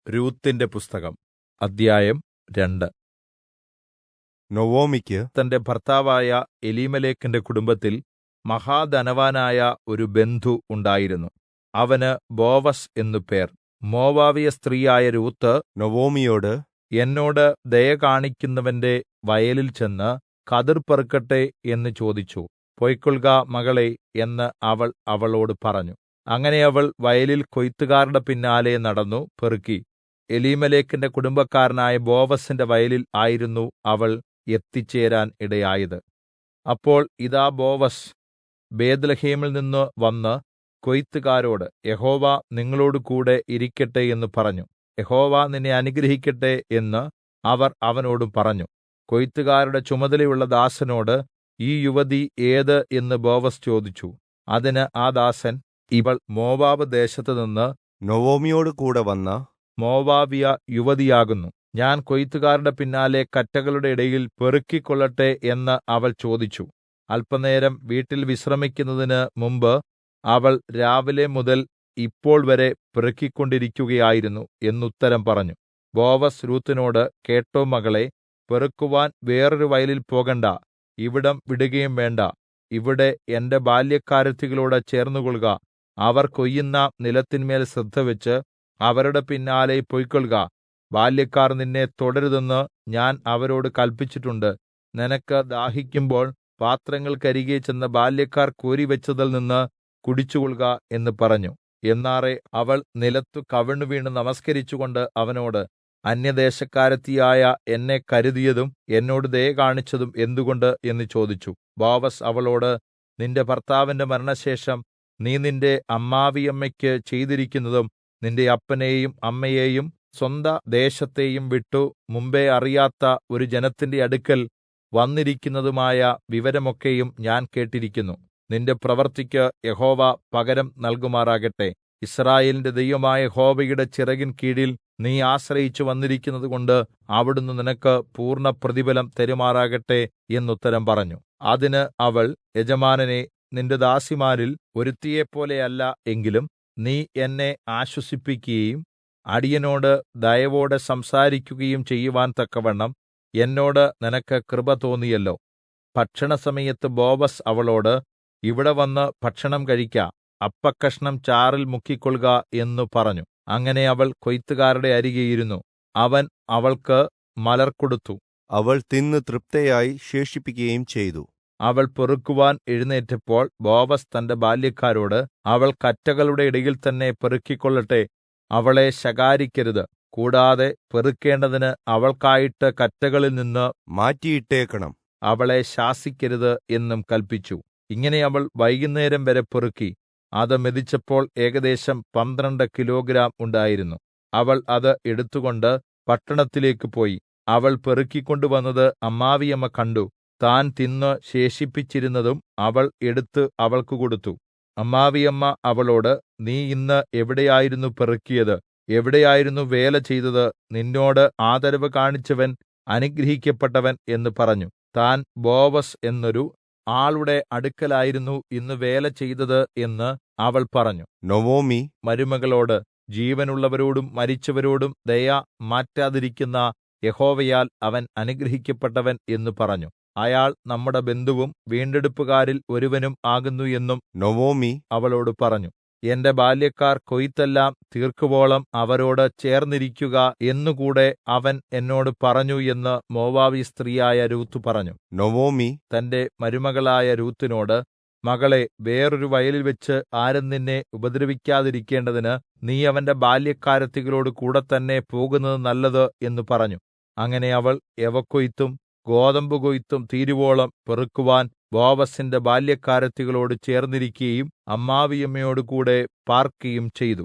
രൂത്തിന്റെ പുസ്തകം അദ്ധ്യായം 2. നൊവൊമിക്ക് തന്റെ ഭർത്താവായ എലീമേലെക്കിന്റെ കുടുംബത്തിൽ മഹാധനവാനായ ഒരു ബന്ധു ഉണ്ടായിരുന്നു. അവന് ബോവസ് എന്നു പേർ. മോവാബ്യ സ്ത്രീയായ രൂത്ത് നൊവൊമിയോട്, എന്നോട് ദയ കാണിക്കുന്നവന്റെ വയലിൽ ചെന്ന് കതിർ പെറുക്കട്ടെ എന്ന് ചോദിച്ചു. പൊയ്ക്കൊൾക മകളേ എന്ന് അവൾ അവളോട് പറഞ്ഞു. അങ്ങനെ അവൾ വയലിൽ കൊയ്ത്തുകാരുടെ പിന്നാലെ നടന്നു പെറുക്കി. എലീമേലെക്കിന്റെ കുടുംബക്കാരനായ ബോവസിന്റെ വയലിൽ ആയിരുന്നു അവൾ എത്തിച്ചേരാൻ ഇടയായത്. അപ്പോൾ ഇതാ ബോവസ് ബേത്ത്ലേഹേമിൽ നിന്ന് വന്ന് കൊയ്ത്തുകാരോട്, യഹോവ നിങ്ങളോടുകൂടെ ഇരിക്കട്ടെ എന്ന് പറഞ്ഞു. യഹോവ നിന്നെ അനുഗ്രഹിക്കട്ടെ എന്ന് അവർ അവനോട് പറഞ്ഞു. കൊയ്ത്തുകാരുടെ ചുമതലയുള്ള ദാസനോട്, ഈ യുവതി ഏത് എന്ന് ബോവസ് ചോദിച്ചു. അതിന് ആ ദാസൻ, ഇവൾ മോവാബ് ദേശത്തുനിന്ന് നൊവൊമിയോട് കൂടെ വന്ന മോവാബ്യ യുവതിയാകുന്നു. ഞാൻ കൊയ്ത്തുകാരുടെ പിന്നാലെ കറ്റകളുടെ ഇടയിൽ പെറുക്കിക്കൊള്ളട്ടെ എന്ന് അവൾ ചോദിച്ചു. അല്പനേരം വീട്ടിൽ വിശ്രമിക്കുന്നതിന് മുമ്പ് അവൾ രാവിലെ മുതൽ ഇപ്പോൾ വരെ പെറുക്കിക്കൊണ്ടിരിക്കുകയായിരുന്നു എന്നുത്തരം പറഞ്ഞു. ബോവസ് രൂത്തിനോട്, കേട്ടോ മകളേ, പെറുക്കുവാൻ വേറൊരു വയലിൽ പോകണ്ട, ഇവിടം വിടുകയും വേണ്ട. ഇവിടെ എന്റെ ബാല്യക്കാരത്തികളോട് ചേർന്നുകൊൾക. അവർ കൊയ്യുന്ന നിലത്തിന്മേൽ ശ്രദ്ധവെച്ച് അവരുടെ പിന്നാലെ പൊയ്ക്കൊൾക. ബാല്യക്കാർ നിന്നെ തൊടരുതെന്ന് ഞാൻ അവരോട് കല്പിച്ചിട്ടുണ്ട്. നിനക്ക് ദാഹിക്കുമ്പോൾ പാത്രങ്ങൾക്കരികെ ചെന്ന് ബാല്യക്കാർ കോരിവെച്ചതിൽ നിന്ന് കുടിച്ചുകൊൾക എന്ന് പറഞ്ഞു. എന്നാറെ അവൾ നിലത്തു കവിണ്ണുവീണ് നമസ്കരിച്ചുകൊണ്ട് അവനോട്, അന്യദേശക്കാരത്തിയായ എന്നെ കരുതിയതും എന്നോട് ദയ കാണിച്ചതും എന്തുകൊണ്ട് എന്ന് ചോദിച്ചു. ബോവസ് അവളോട്, നിന്റെ ഭർത്താവിന്റെ മരണശേഷം നീ നിന്റെ അമ്മാവിയമ്മയ്ക്ക് ചെയ്തിരിക്കുന്നതും നിന്റെ അപ്പനെയും അമ്മയെയും സ്വന്ത ദേശത്തെയും വിട്ടു മുമ്പെ അറിയാത്ത ഒരു ജനത്തിന്റെ അടുക്കൽ വന്നിരിക്കുന്നതുമായ വിവരമൊക്കെയും ഞാൻ കേട്ടിരിക്കുന്നു. നിന്റെ പ്രവൃത്തിക്ക് യഹോവ പകരം നൽകുമാറാകട്ടെ. യിസ്രായേലിന്റെ ദൈവമായ യഹോവയുടെ ചിറകിൻ കീഴിൽ നീ ആശ്രയിച്ചു വന്നിരിക്കുന്നതുകൊണ്ട് അവിടുന്ന് നിനക്ക് പൂർണ്ണ പ്രതിഫലം തരുമാറാകട്ടെ എന്നുത്തരം പറഞ്ഞു. അതിന് അവൾ, യജമാനനേ, നിന്റെ ദാസിമാരിൽ ഒരുത്തിയെപ്പോലെയല്ല എങ്കിലും നീ എന്നെ ആശ്വസിപ്പിക്കുകയും അടിയനോട് ദയവോടെ സംസാരിക്കുകയും ചെയ്യുവാൻ തക്കവണ്ണം എന്നോട് നിനക്ക് കൃപ തോന്നിയല്ലോ. ഭക്ഷണസമയത്ത് ബോവസ് അവളോട്, ഇവിടെ വന്ന് ഭക്ഷണം കഴിക്ക, അപ്പക്കഷണം ചാറിൽ മുക്കിക്കൊൾക എന്നു പറഞ്ഞു. അങ്ങനെ അവൾ കൊയ്ത്തുകാരുടെ അരികെ ഇരുന്നു. അവൻ അവൾക്ക് മലർ കൊടുത്തു. അവൾ തിന്ന് തൃപ്തയായി ശേഷിപ്പിക്കുകയും ചെയ്തു. അവൾ പെറുക്കുവാൻ എഴുന്നേറ്റപ്പോൾ ബോവസ് തന്റെ ബാല്യക്കാരോട്, അവൾ കറ്റകളുടെ ഇടയിൽ തന്നെ പെറുക്കിക്കൊള്ളട്ടെ, അവളെ ശകാരിക്കരുത്. കൂടാതെ പെറുക്കേണ്ടതിന് അവൾക്കായിട്ട് കറ്റകളിൽ നിന്ന് മാറ്റിയിട്ടേക്കണം. അവളെ ശാസിക്കരുത് എന്നും കല്പിച്ചു. ഇങ്ങനെ അവൾ വൈകുന്നേരം വരെ പെറുക്കി. അത് മെതിച്ചപ്പോൾ ഏകദേശം 12 കിലോഗ്രാം ഉണ്ടായിരുന്നു. അവൾ അത് എടുത്തുകൊണ്ട് പട്ടണത്തിലേക്ക് പോയി. അവൾ പെറുക്കിക്കൊണ്ടുവന്നത് അമ്മാവിയമ്മ കണ്ടു. താൻ തിന്ന് ശേഷിപ്പിച്ചിരുന്നതും അവൾ എടുത്ത് അവൾക്ക് കൊടുത്തു. അമ്മാവിയമ്മ അവളോട്, നീ ഇന്ന് എവിടെയായിരുന്നു പെറുക്കിയത്? എവിടെയായിരുന്നു വേല ചെയ്തത്? നിന്നോട് ആദരവ് കാണിച്ചവൻ അനുഗ്രഹിക്കപ്പെട്ടവൻ എന്ന് പറഞ്ഞു. താൻ ബോവസ് എന്നൊരു ആളുടെ അടുക്കലായിരുന്നു ഇന്ന് വേല ചെയ്തത് എന്ന് അവൾ പറഞ്ഞു. നൊവൊമി മരുമകളോട്, ജീവനുള്ളവരോടും മരിച്ചവരോടും ദയ മാറ്റാതിരിക്കുന്ന യഹോവയാൽ അവൻ അനുഗ്രഹിക്കപ്പെട്ടവൻ എന്ന് പറഞ്ഞു. അയാൾ നമ്മുടെ ബന്ധുവും വീണ്ടെടുപ്പുകാരിൽ ഒരുവനും ആകുന്നു എന്നും നൊവൊമി അവളോട് പറഞ്ഞു. എന്റെ ബാല്യക്കാർ കൊയ്ത്തെല്ലാം തീർക്കുവോളം അവരോട് ചേർന്നിരിക്കുക എന്നുകൂടെ അവൻ എന്നോട് പറഞ്ഞു എന്ന് മോവാബ്യ സ്ത്രീയായ രൂത്ത് പറഞ്ഞു. നൊവൊമി തന്റെ മരുമകളായ രൂത്തിനോട്, മകളെ, വേറൊരു വയലിൽ വെച്ച് ആരും നിന്നെ ഉപദ്രവിക്കാതിരിക്കേണ്ടതിന് നീ അവന്റെ ബാല്യക്കാരത്തികളോട് കൂടെ തന്നെ പോകുന്നത് നല്ലത് എന്ന് പറഞ്ഞു. അങ്ങനെ അവൾ യവക്കൊയ്ത്തും ഗോതമ്പ് കൊയ്ത്തും തീരുവോളം പെറുക്കുവാൻ ബോവസിന്റെ ബാല്യക്കാരത്തികളോട് ചേർന്നിരിക്കുകയും അമ്മാവിയമ്മയോടുകൂടെ പാർക്കുകയും ചെയ്തു.